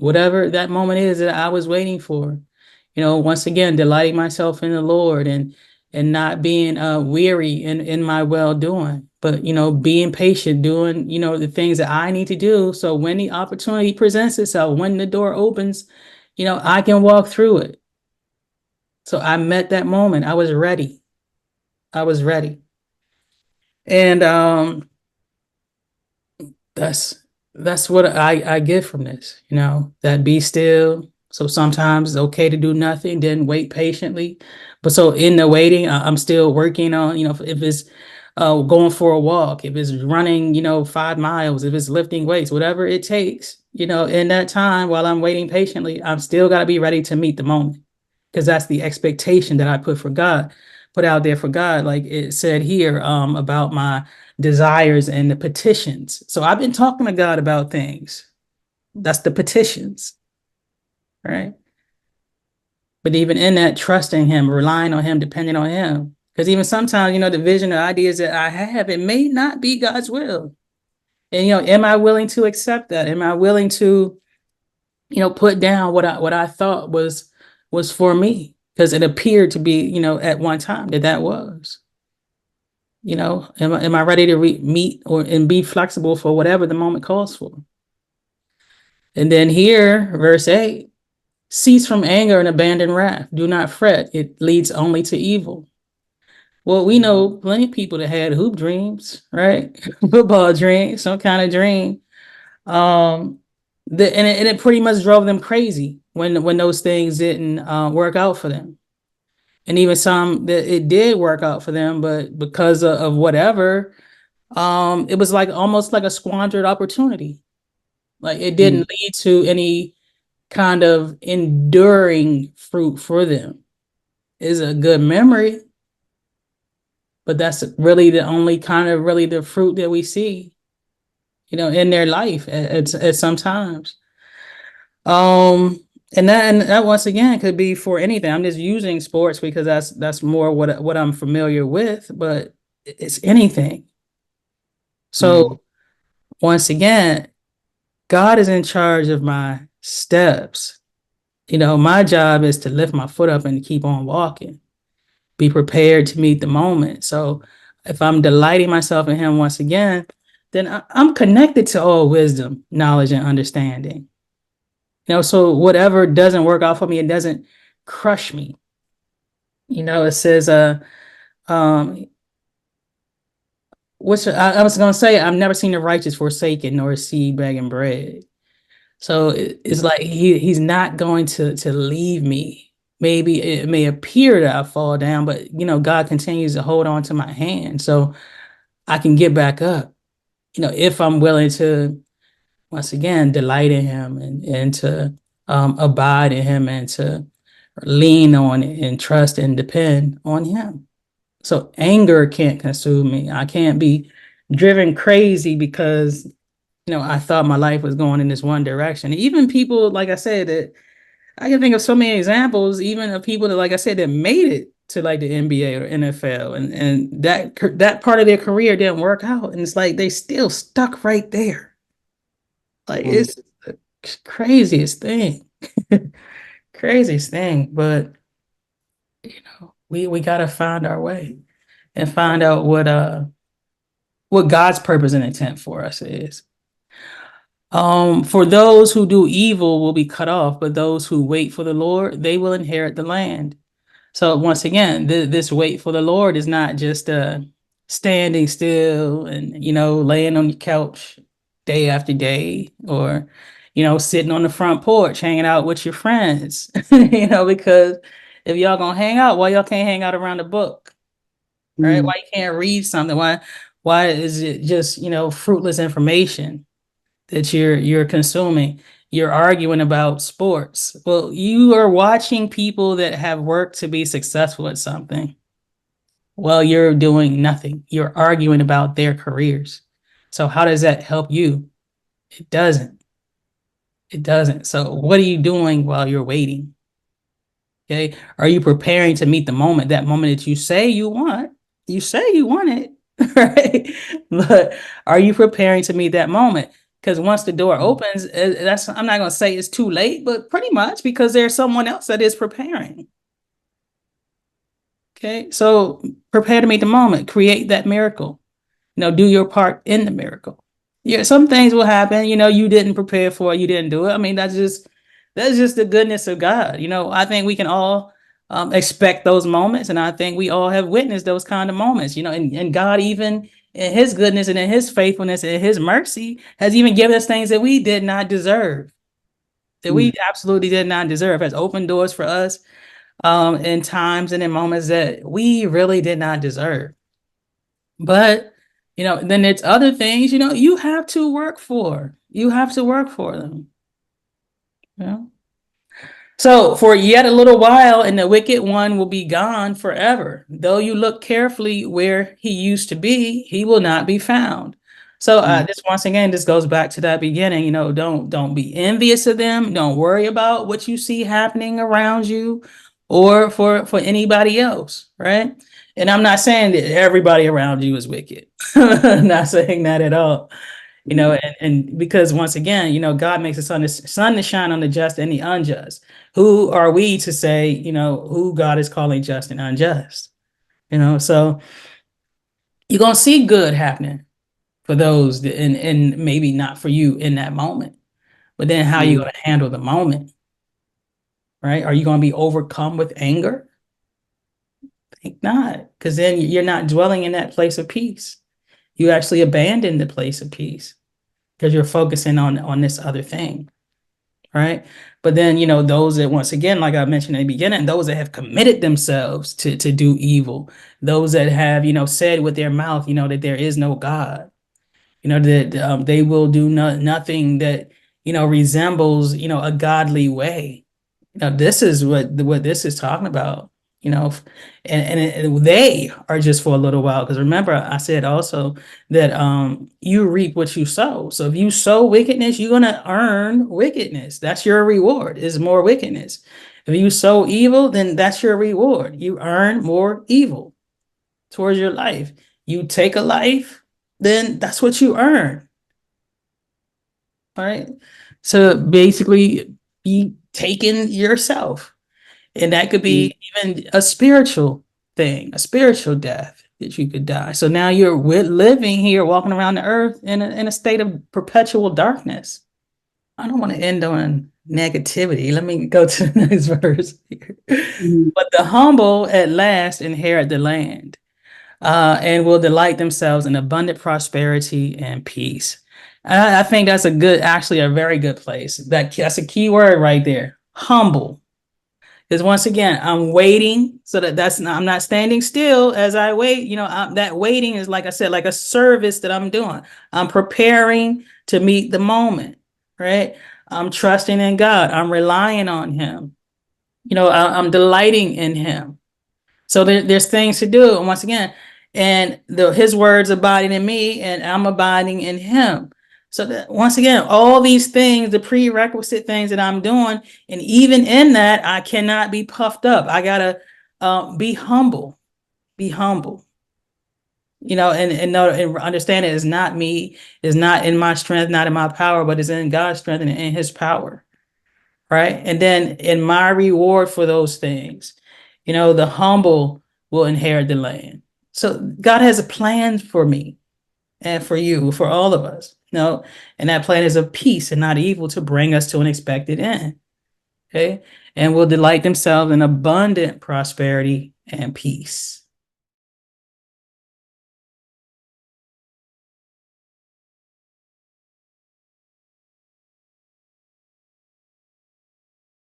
whatever that moment is that I was waiting for. Once again, delighting myself in the Lord and not being weary in my well doing, but being patient, doing the things that I need to do. So when the opportunity presents itself, when the door opens, I can walk through it. So I met that moment. I was ready. I was ready. And that's that's what I get from this, that be still. So sometimes it's okay to do nothing, then wait patiently. But so in the waiting, I'm still working on, if it's going for a walk, if it's running, 5 miles, if it's lifting weights, whatever it takes, in that time while I'm waiting patiently, I'm still got to be ready to meet the moment, because that's the expectation that I put out there for God. Like it said here, about my desires and the petitions. So I've been talking to God about things. That's the petitions, right? But even in that, trusting Him, relying on Him, depending on Him. Because even sometimes, the vision or ideas that I have, it may not be God's will. And am I willing to accept that? Am I willing to, put down what I thought was for me? Because it appeared to be, at one time that was. Am I ready to meet and be flexible for whatever the moment calls for? And then here, verse 8, cease from anger and abandon wrath. Do not fret. It leads only to evil. Well, we know plenty of people that had hoop dreams, right? Football dreams, some kind of dream. And it pretty much drove them crazy when those things didn't work out for them. And even some that it did work out for them, but because of whatever, it was like almost like a squandered opportunity. Like it didn't lead to any kind of enduring fruit for them. It's a good memory, but that's really the only kind of really the fruit that we see, in their life at some times. Um, and that once again could be for anything. I'm just using sports because that's more what I'm familiar with, but it's anything. So once again, God is in charge of my steps. My job is to lift my foot up and keep on walking, be prepared to meet the moment. So if I'm delighting myself in Him once again, then I'm connected to all wisdom, knowledge, and understanding. So whatever doesn't work out for me, it doesn't crush me. It says, um, which I was going to say, I've never seen the righteous forsaken nor a seed begging bread. So it's like he's not going to leave me. Maybe it may appear that I fall down, but God continues to hold on to my hand so I can get back up. If I'm willing to once again delight in Him and to abide in Him and to lean on it and trust and depend on Him. So anger can't consume me. I can't be driven crazy because I thought my life was going in this one direction. Even people, like I said, that I can think of so many examples, even of people that, like I said, that made it to like the NBA or NFL, and that part of their career didn't work out, and it's like they still stuck right there. Like it's the craziest thing, craziest thing. But we gotta find our way and find out what God's purpose and intent for us is. For those who do evil will be cut off, but those who wait for the Lord, they will inherit the land. So once again, this wait for the Lord is not just standing still and laying on your couch day after day, or sitting on the front porch hanging out with your friends. Because if y'all gonna hang out, why y'all can't hang out around a book, right? Why you can't read something? Why is it just fruitless information that you're consuming? You're arguing about sports. Well, you are watching people that have worked to be successful at something. Well, you're doing nothing. You're arguing about their careers. So how does that help you? It doesn't. It doesn't. So what are you doing while you're waiting? Okay. Are you preparing to meet the moment, that moment that you say you want? You say you want it, right? But are you preparing to meet that moment? Because once the door opens, that's I'm not going to say it's too late, but pretty much because there's someone else that is preparing. Okay, so prepare to meet the moment, create that miracle. Do your part in the miracle. Yeah, some things will happen, you didn't prepare for it, you didn't do it. I mean, that's just the goodness of God. I think we can all expect those moments, and I think we all have witnessed those kind of moments, and God, even in his goodness and in his faithfulness and his mercy, has even given us things that we did not deserve, that we absolutely did not deserve, has opened doors for us in times and in moments that we really did not deserve. But, then it's other things, you have to work for. You have to work for them. Yeah. So for yet a little while, and the wicked one will be gone forever. Though you look carefully where he used to be, he will not be found. So this once again, this goes back to that beginning. Don't be envious of them. Don't worry about what you see happening around you, or for anybody else, right? And I'm not saying that everybody around you is wicked. I'm not saying that at all. And because once again, God makes the sun to shine on the just and the unjust. Who are we to say, who God is calling just and unjust? So you're gonna see good happening for those and maybe not for you in that moment. But then how are you gonna handle the moment? Right? Are you gonna be overcome with anger? I think not, because then you're not dwelling in that place of peace. You actually abandon the place of peace because you're focusing on this other thing. Right. But then, those that, once again, like I mentioned in the beginning, those that have committed themselves to do evil, those that have, said with their mouth, that there is no God, that they will do nothing that, resembles, a godly way. This is what this is talking about, you know, and they are just for a little while. Because remember, I said also that you reap what you sow. So if you sow wickedness, you're gonna earn wickedness. That's your reward, is more wickedness. If you sow evil, then that's your reward. You earn more evil towards your life. You take a life, then that's what you earn. All right. So basically, be taking yourself. And that could be even a spiritual thing, a spiritual death that you could die. So now you're living here, walking around the earth in a state of perpetual darkness. I don't want to end on negativity. Let me go to the next verse here. But the humble at last inherit the land and will delight themselves in abundant prosperity and peace. And I think that's actually a very good place. That's a key word right there. Humble. Because once again, I'm waiting, so I'm not standing still as I wait. That waiting is, like I said, like a service that I'm doing. I'm preparing to meet the moment, right? I'm trusting in God. I'm relying on Him. I'm delighting in Him. So there's things to do. And once again, and his words abiding in me, and I'm abiding in him. So that once again, all these things, the prerequisite things that I'm doing, and even in that, I cannot be puffed up. I gotta be humble, be humble. And know and understand it is not me, is not in my strength, not in my power, but it's in God's strength and in His power. Right. And then in my reward for those things, the humble will inherit the land. So God has a plan for me and for you, for all of us. And that plan is of peace and not evil, to bring us to an expected end. Okay. And will delight themselves in abundant prosperity and peace.